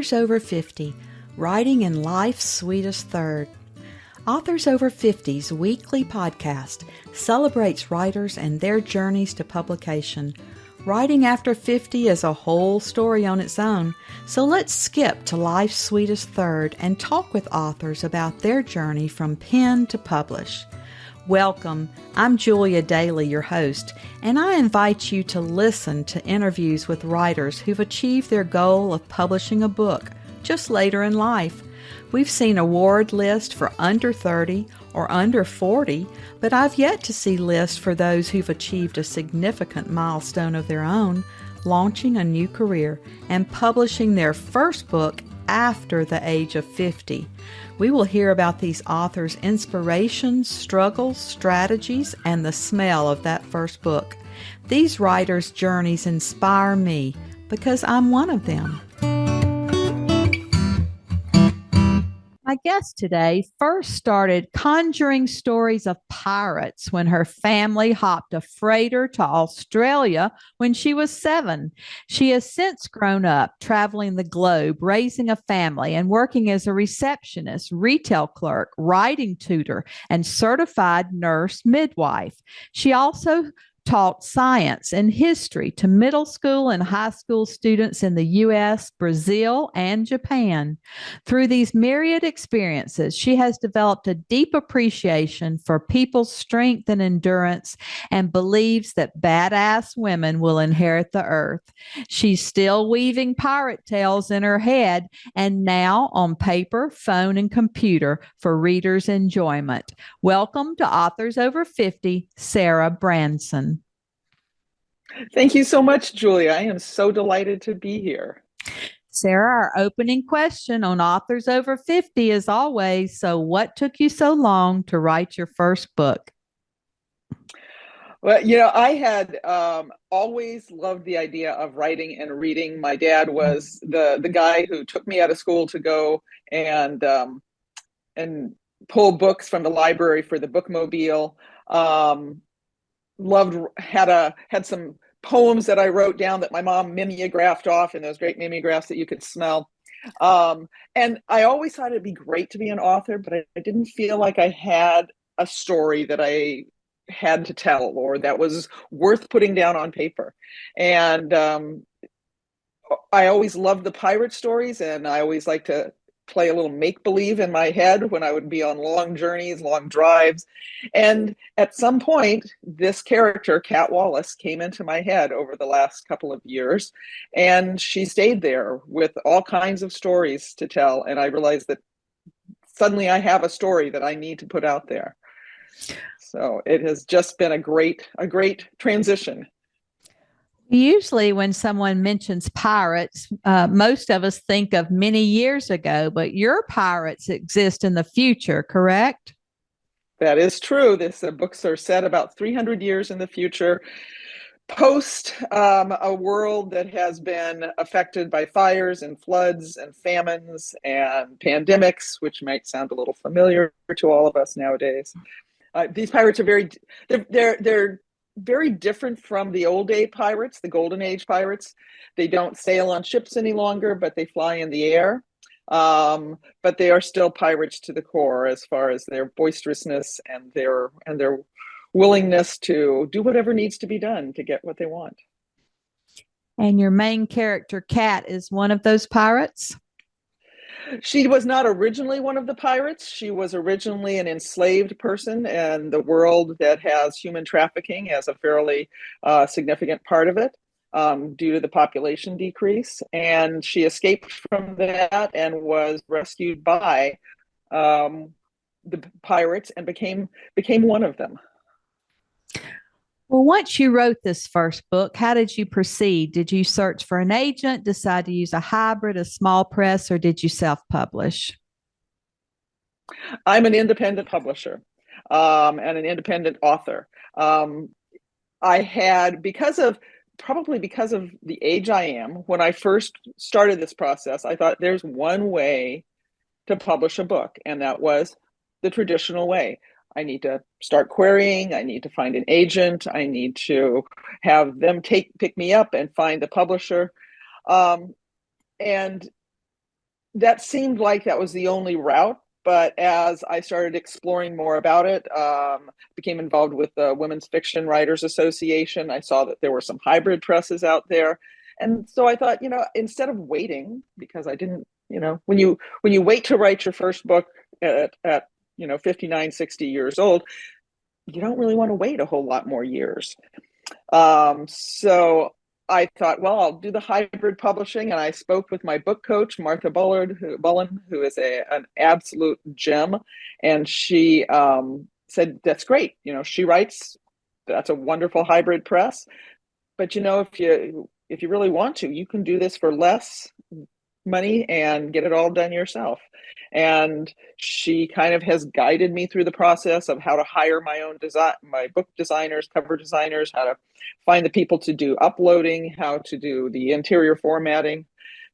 Authors Over 50, Writing in Life's Sweetest Third. Authors Over 50's weekly podcast celebrates writers and their journeys to publication. Writing after 50 is a whole story on its own, so let's skip to life's sweetest third and talk with authors about their journey from pen to publish. Welcome, I'm Julia Daly, your host, and I invite you to listen to interviews with writers who've achieved their goal of publishing a book just later in life. We've seen award lists for under 30 or under 40, but I've yet to see lists for those who've achieved a significant milestone of their own, launching a new career and publishing their first book after the age of 50. We will hear about these authors' inspirations, struggles, strategies, and the smell of that first book. These writers' journeys inspire me because I'm one of them. My guest today first started conjuring stories of pirates when her family hopped a freighter to Australia when she was 7. She has since grown up, traveling the globe, raising a family, and working as a receptionist, retail clerk, writing tutor, and certified nurse midwife. She also taught science and history to middle school and high school students in the U.S., Brazil, and Japan. Through these myriad experiences, she has developed a deep appreciation for people's strength and endurance and believes that badass women will inherit the earth. She's still weaving pirate tales in her head and now on paper, phone, and computer for readers' enjoyment. Welcome to Authors Over 50, Sarah Branson. Thank you so much, Julia. I am so delighted to be here. Sarah, our opening question on Authors Over 50 is always, so what took you so long to write your first book? Well, I had always loved the idea of writing and reading. My dad was the guy who took me out of school to go and pull books from the library for the bookmobile. Had some poems that I wrote down that my mom mimeographed off in those great mimeographs that you could smell. And I always thought it'd be great to be an author, but I didn't feel like I had a story that I had to tell or that was worth putting down on paper. And I always loved the pirate stories, and I always like to play a little make-believe in my head when I would be on long journeys, long drives. And at some point, this character, Cat Wallace, came into my head over the last couple of years, and she stayed there with all kinds of stories to tell. And I realized that suddenly I have a story that I need to put out there. So it has just been a great transition. Usually when someone mentions pirates, most of us think of many years ago, but your pirates exist in the future, correct? That is true. These books are set about 300 years in the future, post a world that has been affected by fires and floods and famines and pandemics, which might sound a little familiar to all of us nowadays. These pirates are they're very different from the old day pirates, the golden age pirates. They don't sail on ships any longer, but they fly in the air. But they are still pirates to the core as far as their boisterousness and their willingness to do whatever needs to be done to get what they want. And your main character, Cat, is one of those pirates? She was not originally one of the pirates. She was originally an enslaved person in the world that has human trafficking as a fairly significant part of it due to the population decrease. And she escaped from that and was rescued by the pirates and became one of them. Well, once you wrote this first book, how did you proceed? Did you search for an agent, decide to use a hybrid, a small press, or did you self-publish? I'm an independent publisher and an independent author. I had, because of the age I am, when I first started this process, I thought there's one way to publish a book, and that was the traditional way. I need to start querying. I need to find an agent. I need to have them pick me up and find a publisher. And that seemed like that was the only route. But as I started exploring more about it, became involved with the Women's Fiction Writers Association. I saw that there were some hybrid presses out there. And so I thought, instead of waiting, because I didn't, when you wait to write your first book at 59, 60 years old, you don't really want to wait a whole lot more years. So I thought, well, I'll do the hybrid publishing, and I spoke with my book coach, Martha Bullen, who is an absolute gem, and she said, "That's great. She writes. That's a wonderful hybrid press. But if you really want to, you can do this for less money and get it all done yourself." And she kind of has guided me through the process of how to hire my book designers, cover designers, how to find the people to do uploading, how to do the interior formatting.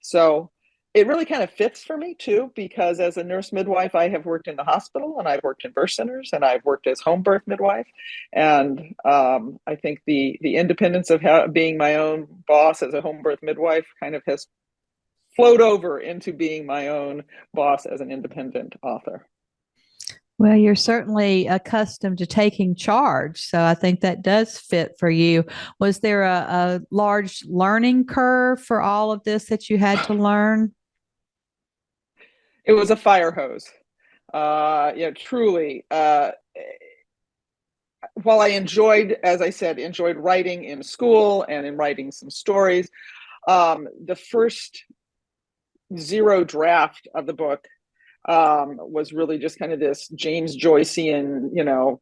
So it really kind of fits for me too, because as a nurse midwife, I have worked in the hospital, and I've worked in birth centers, and I've worked as home birth midwife. And I think the independence of being my own boss as a home birth midwife kind of has flowed over into being my own boss as an independent author. Well, you're certainly accustomed to taking charge. So I think that does fit for you. Was there a large learning curve for all of this that you had to learn? It was a fire hose. Truly. While I enjoyed, as I said, writing in school and in writing some stories, the first zero draft of the book was really just kind of this James Joycean,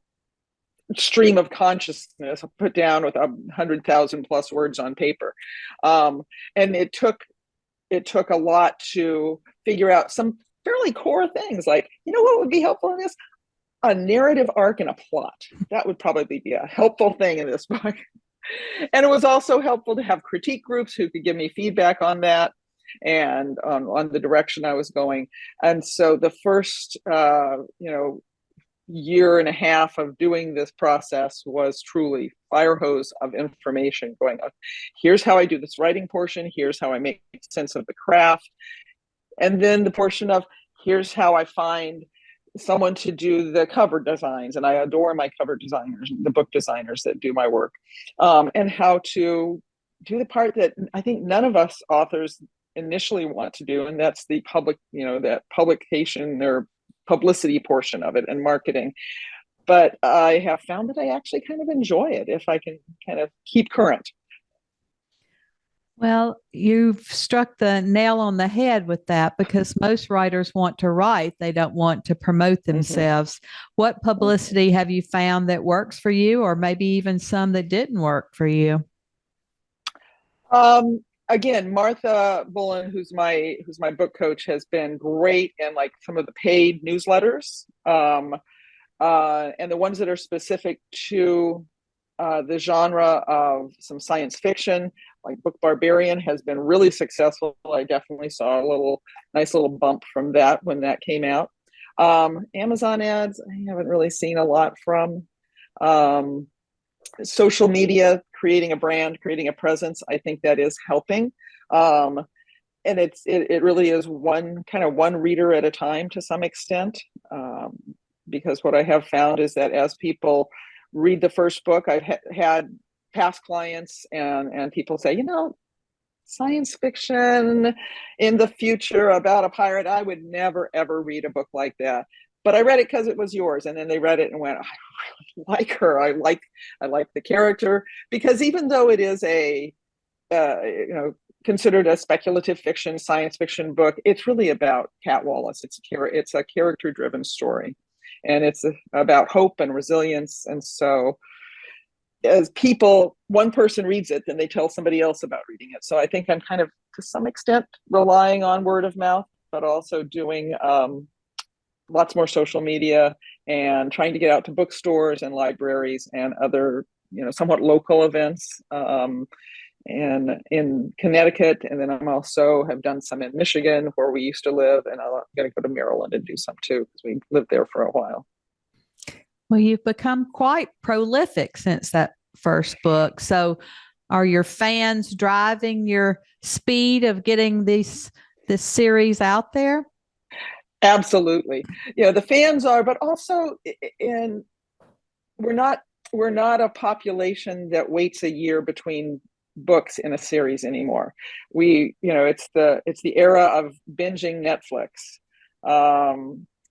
stream of consciousness put down with 100,000 plus words on paper. And it took a lot to figure out some fairly core things, like, what would be helpful in this? A narrative arc and a plot. That would probably be a helpful thing in this book. And it was also helpful to have critique groups who could give me feedback on that and on the direction I was going. And so the first, year and a half of doing this process was truly fire hose of information going on. Here's how I do this writing portion. Here's how I make sense of the craft. And then the portion of, here's how I find someone to do the cover designs. And I adore my cover designers, the book designers that do my work, and how to do the part that I think none of us authors initially want to do. And that's the that publication or publicity portion of it and marketing. But I have found that I actually kind of enjoy it if I can kind of keep current. Well, you've struck the nail on the head with that, because most writers want to write. They don't want to promote themselves. Mm-hmm. What publicity have you found that works for you, or maybe even some that didn't work for you? Again, Martha Bullen, who's my book coach, has been great in like some of the paid newsletters, and the ones that are specific to the genre of some science fiction, like Book Barbarian, has been really successful. I definitely saw a nice little bump from that when that came out. Amazon ads, I haven't really seen a lot from. Social media, creating a brand, creating a presence, I think that is helping. And it really is one reader at a time to some extent. Because what I have found is that as people read the first book, I've had past clients and people say, science fiction in the future about a pirate, I would never, ever read a book like that. But I read it because it was yours. And then they read it and went, I really like her. I like the character. Because even though it is considered a speculative fiction, science fiction book, it's really about Cat Wallace. It's a character-driven story. And it's about hope and resilience. And so as one person reads it, then they tell somebody else about reading it. So I think I'm kind of, to some extent, relying on word of mouth, but also doing lots more social media and trying to get out to bookstores and libraries and other, somewhat local events. And in Connecticut, and then I'm also have done some in Michigan where we used to live, and I'm going to go to Maryland and do some too because we lived there for a while. Well, you've become quite prolific since that first book. So are your fans driving your speed of getting these this series out there? Absolutely. The fans are, but also we're not a population that waits a year between books in a series anymore. It's the era of binging Netflix.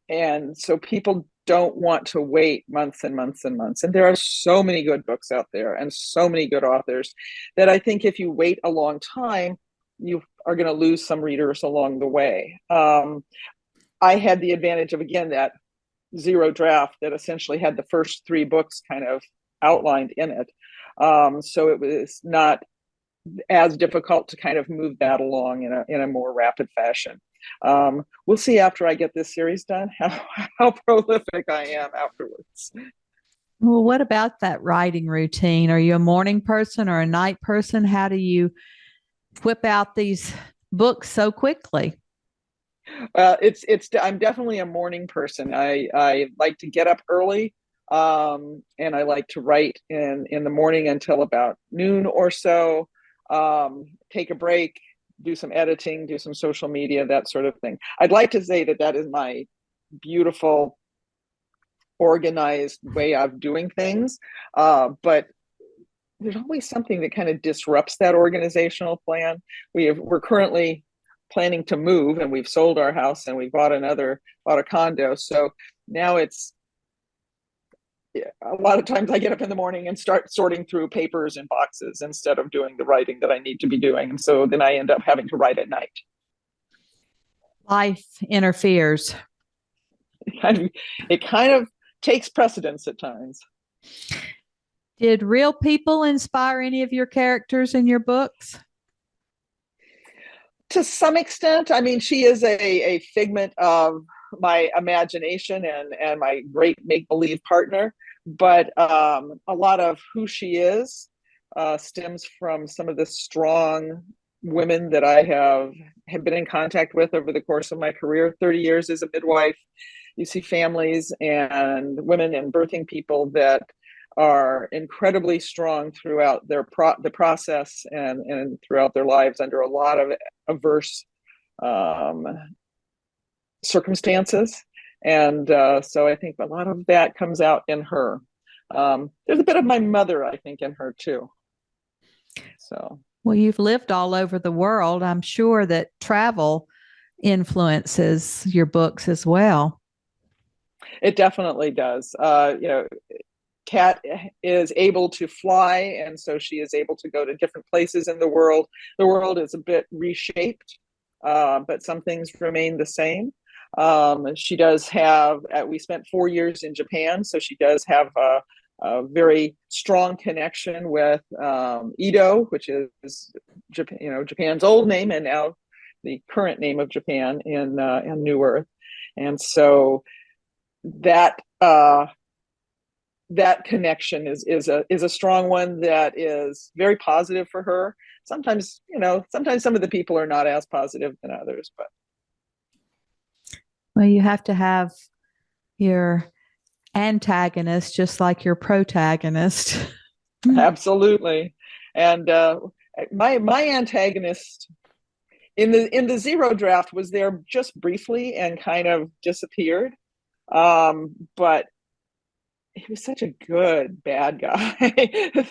And so people don't want to wait months and months and months. And there are so many good books out there and so many good authors that I think if you wait a long time, you are going to lose some readers along the way. I had the advantage of, again, that zero draft that essentially had the first three books kind of outlined in it. So it was not as difficult to kind of move that along in a more rapid fashion. We'll see after I get this series done how prolific I am afterwards. Well, what about that writing routine? Are you a morning person or a night person? How do you whip out these books so quickly? I'm definitely a morning person. I like to get up early, and I like to write in the morning until about noon or so. Take a break, do some editing, do some social media, that sort of thing. I'd like to say that is my beautiful, organized way of doing things, but there's always something that kind of disrupts that organizational plan. We're currently planning to move, and we've sold our house and we bought a condo. So now it's a lot of times I get up in the morning and start sorting through papers and boxes instead of doing the writing that I need to be doing. And so then I end up having to write at night. Life interferes. It kind of takes precedence at times. Did real people inspire any of your characters in your books? To some extent. I mean, she is a figment of my imagination and my great make-believe partner, but a lot of who she is stems from some of the strong women that I have been in contact with over the course of my career. 30 years as a midwife. You see families and women and birthing people that are incredibly strong throughout the process and throughout their lives under a lot of adverse circumstances. And so I think a lot of that comes out in her. There's a bit of my mother, I think, in her too. So. Well, you've lived all over the world. I'm sure that travel influences your books as well. It definitely does. Kat is able to fly, and so she is able to go to different places in the world. The world is a bit reshaped, but some things remain the same. She does have, we spent 4 years in Japan, so she does have a very strong connection with Edo, which is Japan's old name and now the current name of Japan in New Earth. And so that connection is a strong one that is very positive for her. Sometimes some of the people are not as positive than others, but. Well, you have to have your antagonist just like your protagonist. Absolutely. And my antagonist in the zero draft was there just briefly and kind of disappeared. But he was such a good bad guy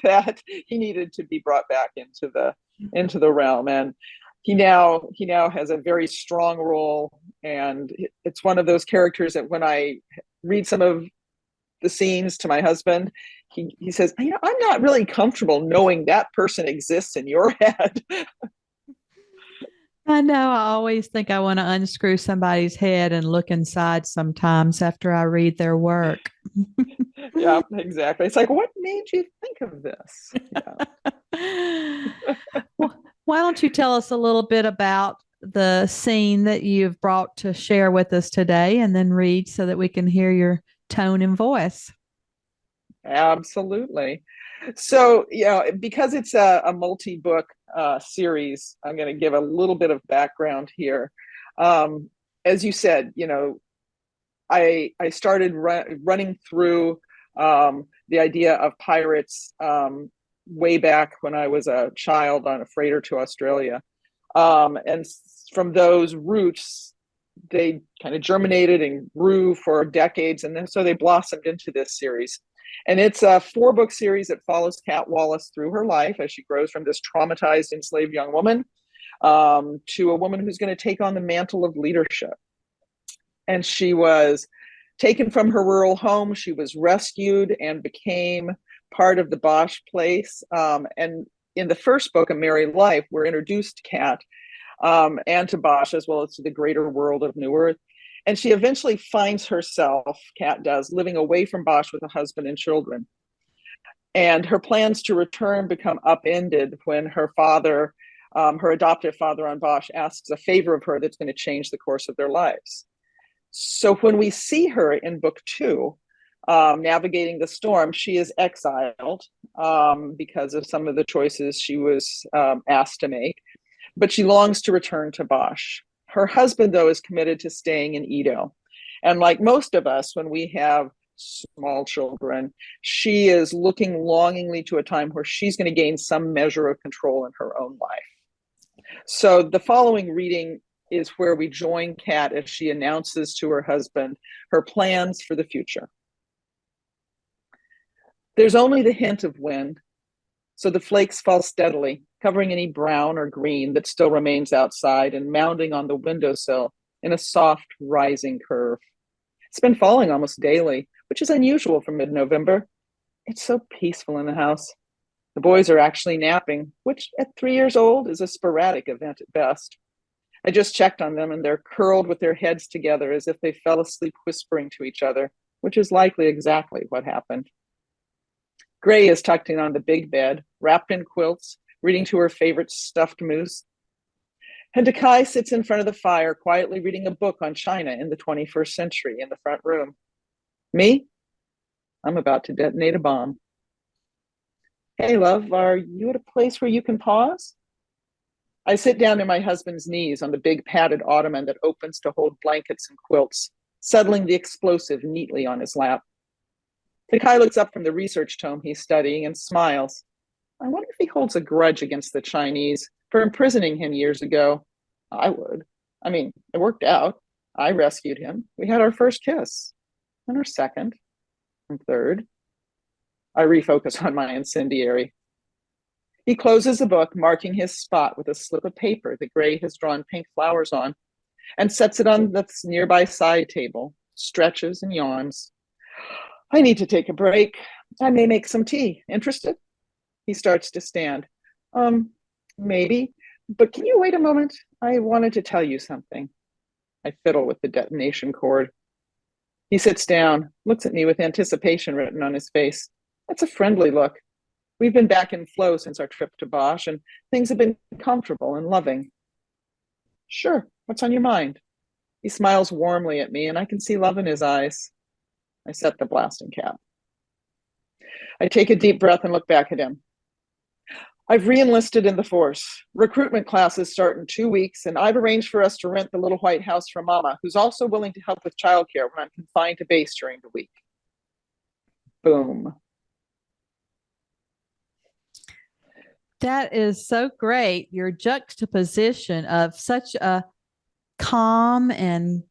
that he needed to be brought back into the realm. And he now has a very strong role, and it's one of those characters that when I read some of the scenes to my husband, he says, I'm not really comfortable knowing that person exists in your head. I know. I always think I want to unscrew somebody's head and look inside sometimes after I read their work. Yeah, exactly. It's like, what made you think of this? Yeah. Well, why don't you tell us a little bit about the scene that you've brought to share with us today, and then read so that we can hear your tone and voice? Absolutely. So, because it's a multi-book series, I'm going to give a little bit of background here. As you said, I started running through the idea of pirates way back when I was a child on a freighter to Australia. And from those roots, they kind of germinated and grew for decades, and then so they blossomed into this series. And it's a 4-book series that follows Cat Wallace through her life as she grows from this traumatized, enslaved young woman to a woman who's going to take on the mantle of leadership. And she was taken from her rural home. She was rescued and became part of the Bosch place. And in the first book, A Married Life, we're introduced to Cat and to Bosch, as well as to the greater world of New Earth. And she eventually finds herself, Cat does, living away from Bosch with a husband and children. And her plans to return become upended when her father, her adoptive father on Bosch, asks a favor of her that's going to change the course of their lives. So when we see her in book 2, navigating the storm, she is exiled because of some of the choices she was asked to make, but she longs to return to Bosch. Her husband, though, is committed to staying in Edo. And like most of us, when we have small children, she is looking longingly to a time where she's going to gain some measure of control in her own life. So the following reading is where we join Cat as she announces to her husband her plans for the future. There's only the hint of wind, so the flakes fall steadily, covering any brown or green that still remains outside and mounding on the windowsill in a soft, rising curve. It's been falling almost daily, which is unusual for mid-November. It's so peaceful in the house. The boys are actually napping, which at 3 years old is a sporadic event at best. I just checked on them, and they're curled with their heads together as if they fell asleep whispering to each other, which is likely exactly what happened. Gray is tucked in on the big bed, wrapped in quilts, reading to her favorite stuffed moose. And Takai sits in front of the fire, quietly reading a book on China in the 21st century in the front room. Me? I'm about to detonate a bomb. Hey, love, are you at a place where you can pause? I sit down in my husband's knees on the big padded ottoman that opens to hold blankets and quilts, settling the explosive neatly on his lap. Takai looks up from the research tome he's studying and smiles. I wonder if he holds a grudge against the Chinese for imprisoning him years ago. I would. I mean, it worked out. I rescued him. We had our first kiss, and our second, and third. I refocus on my incendiary. He closes the book, marking his spot with a slip of paper that Gray has drawn pink flowers on, and sets it on the nearby side table, stretches and yawns. I need to take a break. I may make some tea. Interested? He starts to stand. Maybe, but can you wait a moment? I wanted to tell you something. I fiddle with the detonation cord. He sits down, looks at me with anticipation written on his face. That's a friendly look. We've been back in flow since our trip to Bosch, and things have been comfortable and loving. Sure, what's on your mind? He smiles warmly at me, and I can see love in his eyes. I set the blasting cap. I take a deep breath and look back at him. I've re-enlisted in the force. Recruitment classes start in 2 weeks, and I've arranged for us to rent the little white house for Mama, who's also willing to help with childcare when I'm confined to base during the week. Boom. That is so great. Your juxtaposition of such a calm and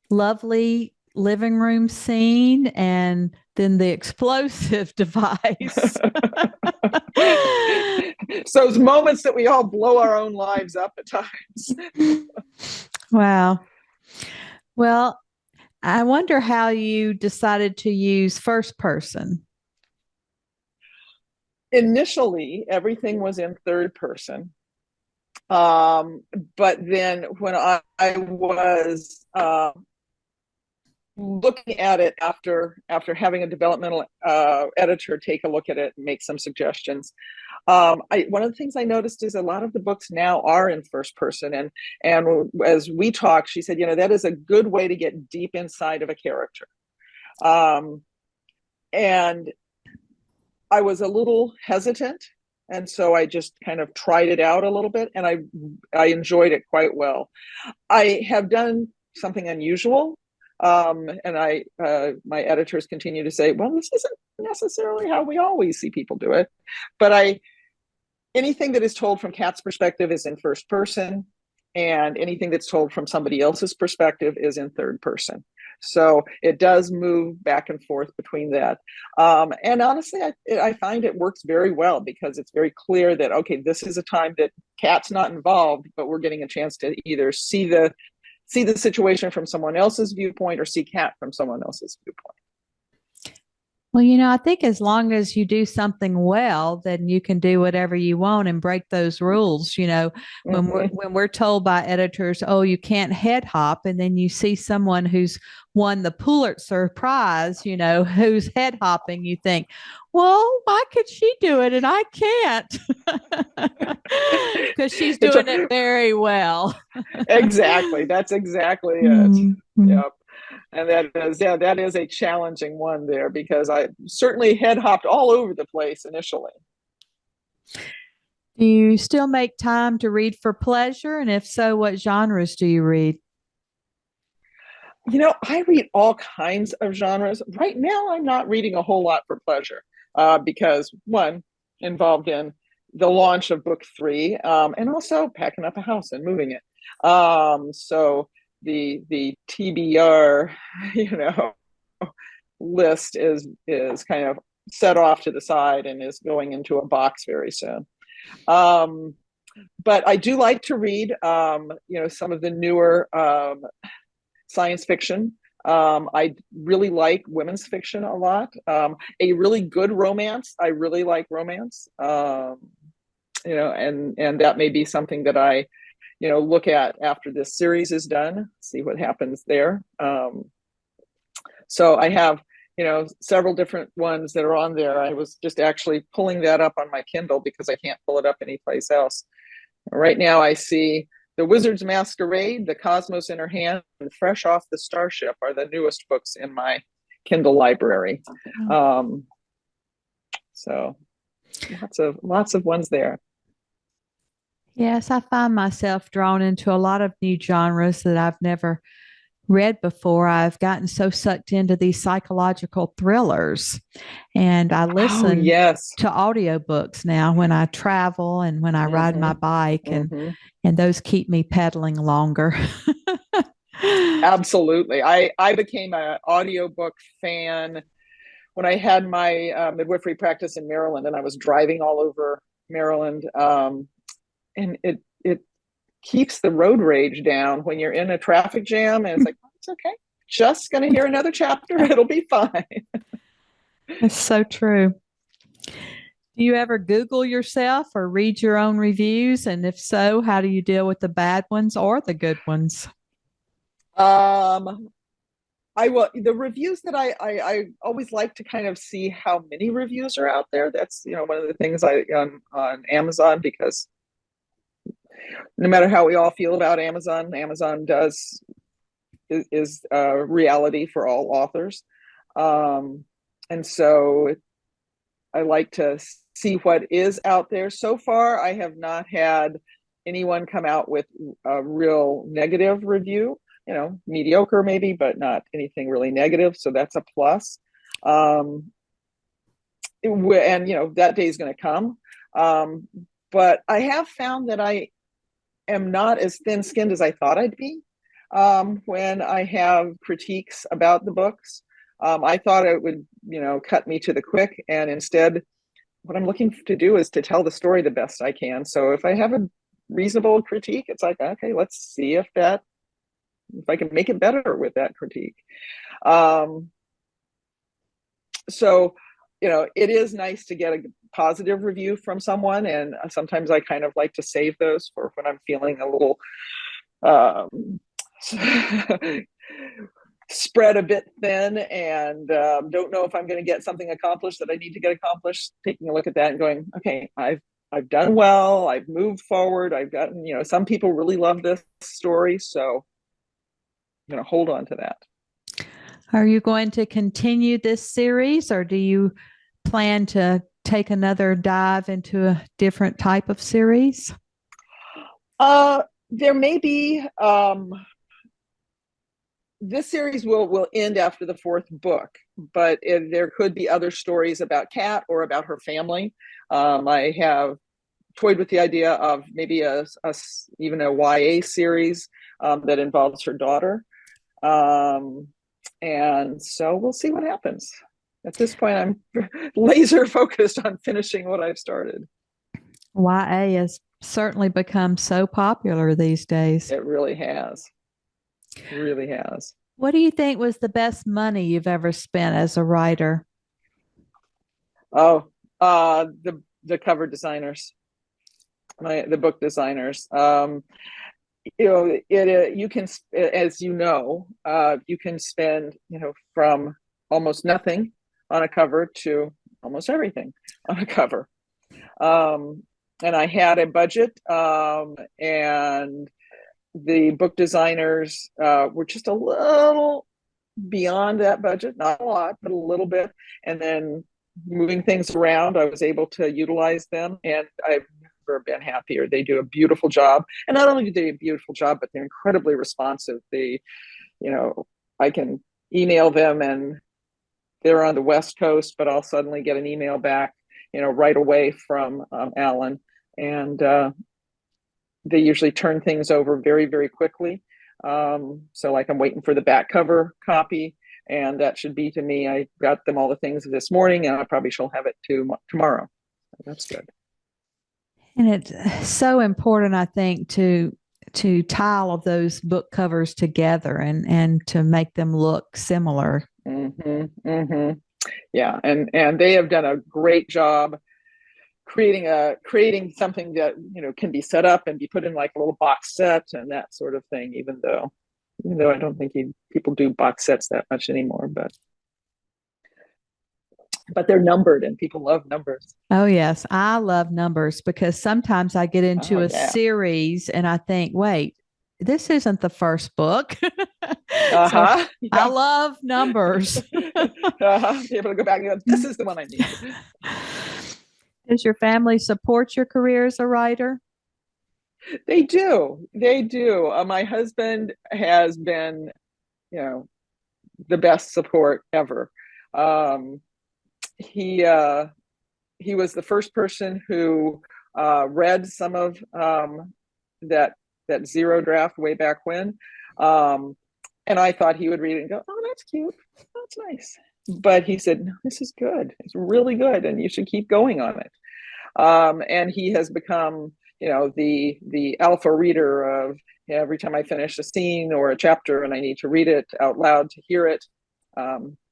lovely living room scene and then the explosive device. So it's moments that we all blow our own lives up at times. Wow. Well, I wonder how you decided to use first person. Initially, everything was in third person. But then when I was looking at it after having a developmental editor take a look at it and make some suggestions, one of the things I noticed is a lot of the books now are in first person, and as we talked, she said, that is a good way to get deep inside of a character. And I was a little hesitant, and so I just kind of tried it out a little bit, and I enjoyed it quite well. I have done something unusual, and my editors continue to say, well, this isn't necessarily how we always see people do it. But anything that is told from Kat's perspective is in first person. and anything that's told from somebody else's perspective is in third person. So it does move back and forth between that. And honestly, I find it works very well because it's very clear that, okay, this is a time that Kat's not involved, but we're getting a chance to either see the situation from someone else's viewpoint or see Kat from someone else's viewpoint. Well, I think as long as you do something well, then you can do whatever you want and break those rules. When we're told by editors, "Oh, you can't head hop," and then you see someone who's won the Pulitzer Prize, who's head hopping, you think, "Well, why could she do it and I can't?" Because she's doing it very well. Exactly. That's exactly it. Mm-hmm. Yep. And that is a challenging one there because I certainly head hopped all over the place initially. Do you still make time to read for pleasure? And if so, what genres do you read? I read all kinds of genres. Right now, I'm not reading a whole lot for pleasure because, one, involved in the launch of book 3 and also packing up a house and moving it. So the TBR, list is kind of set off to the side and is going into a box very soon. But I do like to read, some of the newer science fiction. I really like women's fiction a lot. A really good romance. I really like romance. And that may be something that I look at after this series is done, see what happens there. So I have, several different ones that are on there. I was just actually pulling that up on my Kindle because I can't pull it up anyplace else. Right now I see The Wizard's Masquerade, The Cosmos in Her Hand, and Fresh Off the Starship are the newest books in my Kindle library. So lots of ones there. Yes, I find myself drawn into a lot of new genres that I've never read before. I've gotten so sucked into these psychological thrillers, and I listen to audiobooks now when I travel and when I ride my bike, and those keep me pedaling longer. Absolutely. I became an audiobook fan when I had my midwifery practice in Maryland, and I was driving all over Maryland. And it keeps the road rage down when you're in a traffic jam, and it's like, oh, it's okay. Just going to hear another chapter. It'll be fine. It's so true. Do you ever Google yourself or read your own reviews? And if so, how do you deal with the bad ones or the good ones? I will. The reviews that I always like to kind of see how many reviews are out there. That's one of the things I on Amazon, because no matter how we all feel about Amazon is a reality for all authors, and so I like to see what is out there. So far, I have not had anyone come out with a real negative review. Mediocre maybe, but not anything really negative. So that's a plus. And that day is going to come. But I have found that I am not as thin-skinned as I thought I'd be when I have critiques about the books. I thought it would, cut me to the quick, and instead, what I'm looking to do is to tell the story the best I can. So if I have a reasonable critique, it's like, okay, let's see if I can make it better with that critique. So, it is nice to get a positive review from someone, and sometimes I kind of like to save those for when I'm feeling a little spread a bit thin and don't know if I'm going to get something accomplished that I need to get accomplished. Taking a look at that and going, okay, I've done well. I've moved forward. I've gotten, some people really love this story, so I'm going to hold on to that. Are you going to continue this series, or do you plan to take another dive into a different type of series? There may be. This series will end after the 4th book, but there could be other stories about Kat or about her family. I have toyed with the idea of maybe even a YA series that involves her daughter. And so we'll see what happens. At this point, I'm laser focused on finishing what I've started. YA has certainly become so popular these days. It really has. It really has. What do you think was the best money you've ever spent as a writer? Oh, the cover designers, the book designers. You can, as you can spend, from almost nothing on a cover to almost everything on a cover. And I had a budget, and the book designers were just a little beyond that budget, not a lot, but a little bit. And then moving things around, I was able to utilize them, and I've never been happier. They do a beautiful job. And not only do they do a beautiful job, but they're incredibly responsive. I can email them and they're on the West Coast, but I'll suddenly get an email back, right away from Alan. And they usually turn things over very, very quickly. So like I'm waiting for the back cover copy, and that should be to me. I got them all the things this morning, and I probably shall have it tomorrow. That's good. And it's so important, I think, to tie all of those book covers together and to make them look similar. Mm-hmm, mm-hmm. Yeah, and they have done a great job creating something that can be set up and be put in like a little box set and that sort of thing. Even though I don't think people do box sets that much anymore, but they're numbered and people love numbers. Oh yes, I love numbers because sometimes I get into a series and I think, wait, this isn't the first book. So I love numbers. Be able to go back and go, this is the one I need. Does your family support your career as a writer? They do. My husband has been, the best support ever. He was the first person who read some of that Zero draft way back when. And I thought he would read it and go, oh, that's cute. That's nice. But he said, no, this is good. It's really good. And you should keep going on it. And he has become, the alpha reader of every time I finish a scene or a chapter and I need to read it out loud to hear it.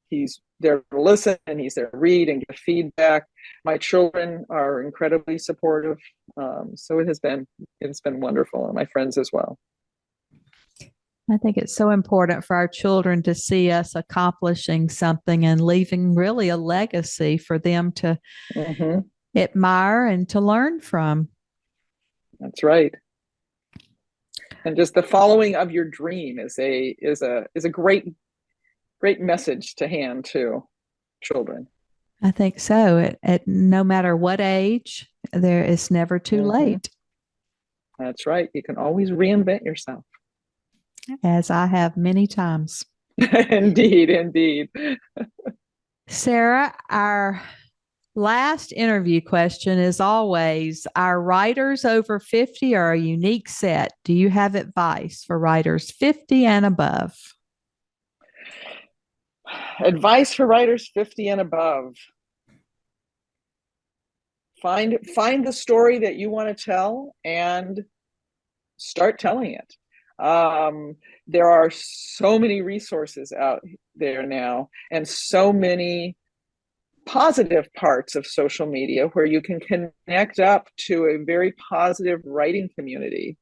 He's there to listen and he's there to read and give feedback. My children are incredibly supportive. So it's been wonderful, and my friends as well. I think it's so important for our children to see us accomplishing something and leaving really a legacy for them to admire and to learn from. That's right. And just the following of your dream is a great message to hand to children. I think so. At no matter what age, there is never too late. That's right. You can always reinvent yourself. As I have many times. Indeed. Sarah, our last interview question is always, our writers over 50 are a unique set. Do you have advice for writers 50 and above? Advice for writers 50 and above. Find the story that you want to tell and start telling it. There are so many resources out there now, and so many positive parts of social media where you can connect up to a very positive writing community,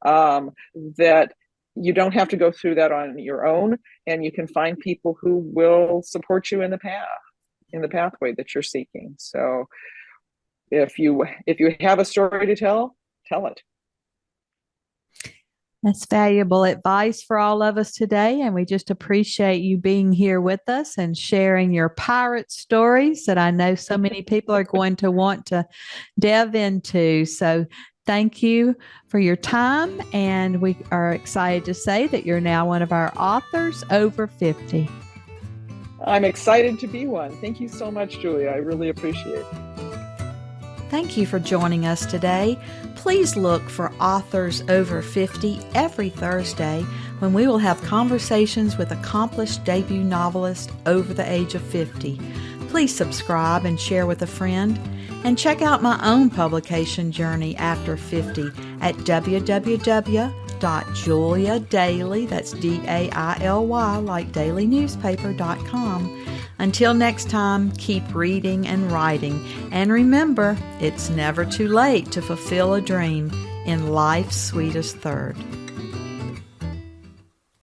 that you don't have to go through that on your own, and you can find people who will support you in the pathway that you're seeking. So if you have a story to tell it. That's valuable advice for all of us today, and we just appreciate you being here with us and sharing your pirate stories that I know so many people are going to want to delve into. So thank you for your time, and we are excited to say that you're now one of our authors over 50. I'm excited to be one. Thank you so much, Julia. I really appreciate it. Thank you for joining us today. Please look for Authors Over 50 every Thursday when we will have conversations with accomplished debut novelists over the age of 50. Please subscribe and share with a friend. And check out my own publication journey after 50 at www.juliadaily, that's D-A-I-L-Y, like dailynewspaper.com. Until next time, keep reading and writing. And remember, it's never too late to fulfill a dream in life's sweetest third.